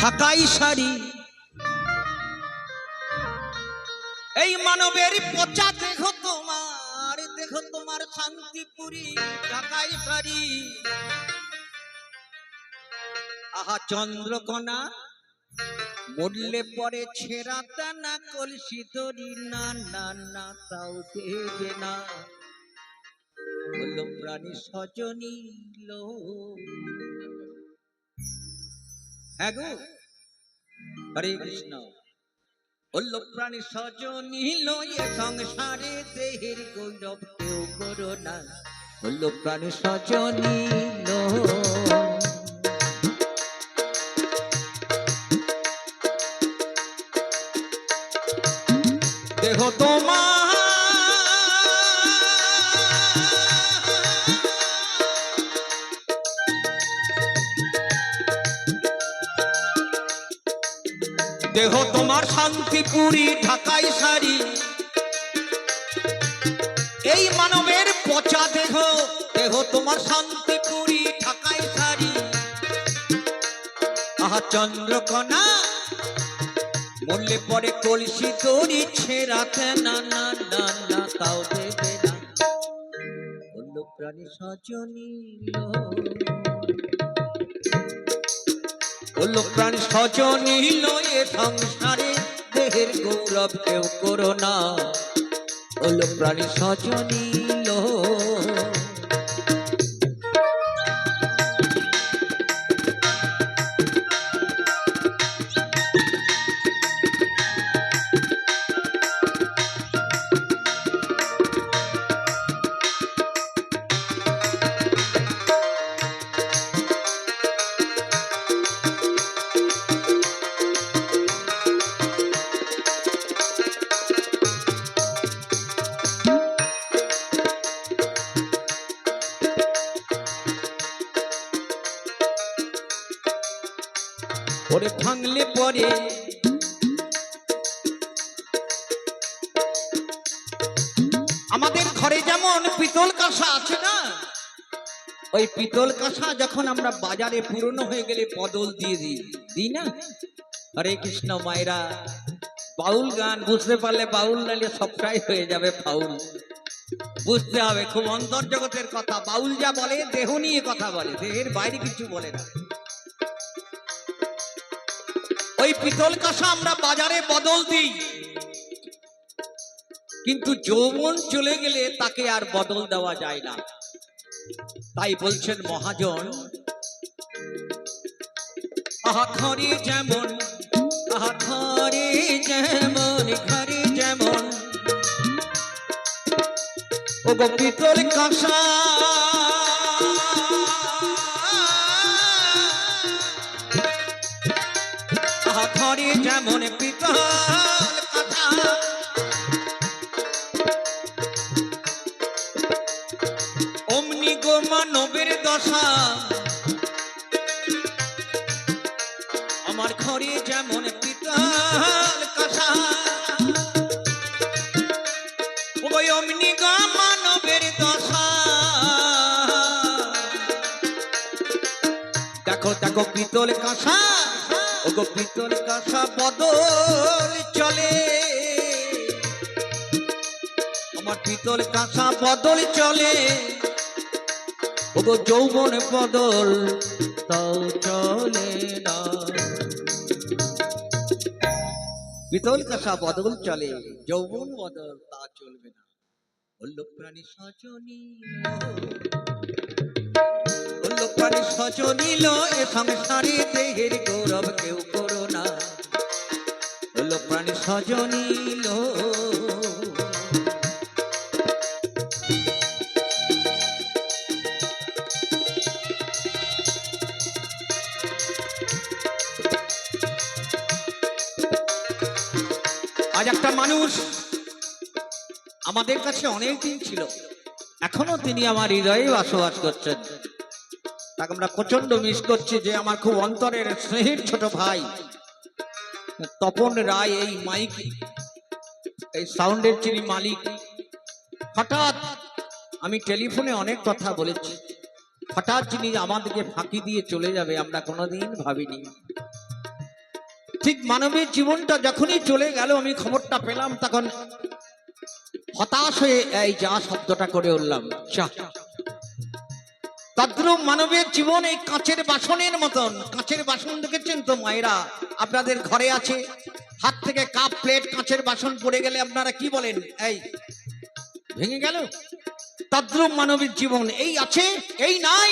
ঢাকাই শাড়ি এই মানবের পচা দেখো তোমার শান্তিপুরি ঢাকাই শাড়ি। আহা চন্দ্রকোনা মরলে পরে ছেঁড়া দানা কলসি দড়ি না না না তাও দেবে না। বলল প্রাণী সজনী লো। হ্যাঁ গো হরে কৃষ্ণ। বলল প্রাণী সজনী লো এ সংসারে দেহের গৌরব কেউ করো না। বলল প্রাণী সজনী লো। দেহ তোমার দেহ তোমার শান্তিপুরি ঢাকাই শাড়ি এই মানবের পচা দেহ তোমার শান্তিপুরি ঢাকাই শাড়ি। আহা চন্দ্রকোনা মরলে পরে কলসি দড়ি ছেঁড়াতে না না না না তাও দেবে না। বলল প্রাণী সজনী লো। বলল প্রাণী সজনী লো এ সংসারে দেহের গৌরব কেউ করো না। বলল প্রাণী সজনী লো। ওরে ভাঙলে পরে আমাদের ঘরে যেমন পিতল কাঁসা আছে না, ওই পিতল কাঁসা যখন আমরা বাজারে পুরনো হয়ে গেলে বদল দিয়ে দিই না। হরে কৃষ্ণ মায়েরা বাউল গান বুঝতে পারলে বাউল নালে সবটাই হয়ে যাবে ফাউল। বুঝতে হবে খুব অন্তর্জগতের কথা। বাউল যা বলে দেহ নিয়ে কথা বলে, দেহের বাইরে কিছু বলে না। ওই পিতল কাঁসা আমরা বাজারে বদল দিই, কিন্তু যৌবন চলে গেলে তাকে আর বদল দেওয়া যায় না। তাই বলছেন মহাজন, আহা ঘরে যেমন ঘরে যেমন ও গো পিতল কাঁসা ঘরে যেমন পিতল কাঁসা অমনি গো মানবের দশা। আমার ঘরে যেমন পিতল কাঁসা ওই অমনি গো মানবের দশা। দেখো দেখো পিতল কাঁসা ও গো পিতল কাঁসা বদল চলে। আমার পিতল কাঁসা বদল চলে ও গো যৌবন বদল তাও চলে না। পিতল কাঁসা বদল চলে, যৌবন বদল তা চলবে না। বলল প্রাণী সজনী বলল প্রাণী সজনী লো এ সংসারে দেহের গৌরব কেউ করো না। বলল প্রাণী সজনী লো। আজ একটা মানুষ আমাদের কাছে অনেক দিন ছিল, এখনো তিনি আমার হৃদয়ে বসবাস করছেন। তাকে আমরা প্রচন্ড মিস করছি। যে আমার খুব অন্তরের স্নেহের ছোট ভাই তপন রায়, এই মাইক এই সাউন্ডের যিনি মালিক। হঠাৎ আমি টেলিফোনে অনেক কথা বলেছি, হঠাৎ যিনি আমাদেরকে ফাঁকি দিয়ে চলে যাবে আমরা কোনোদিন ভাবিনি। ঠিক মানবের জীবনটা যখনই চলে গেল, আমি খবরটা পেলাম, তখন হতাশ হয়ে এই যা শব্দটা করে উঠলাম, চা। তদ্রূপ মানবের জীবন এই কাঁচের বাসনের মতন। কাঁচের বাসন দেখেছেন তো মায়েরা, আপনাদের ঘরে আছে, হাত থেকে কাপ প্লেট কাঁচের বাসন পড়ে গেলে আপনারা কি বলেন? এই ভেঙে গেল। তদ্রূপ মানবের জীবন, এই আছে এই নাই,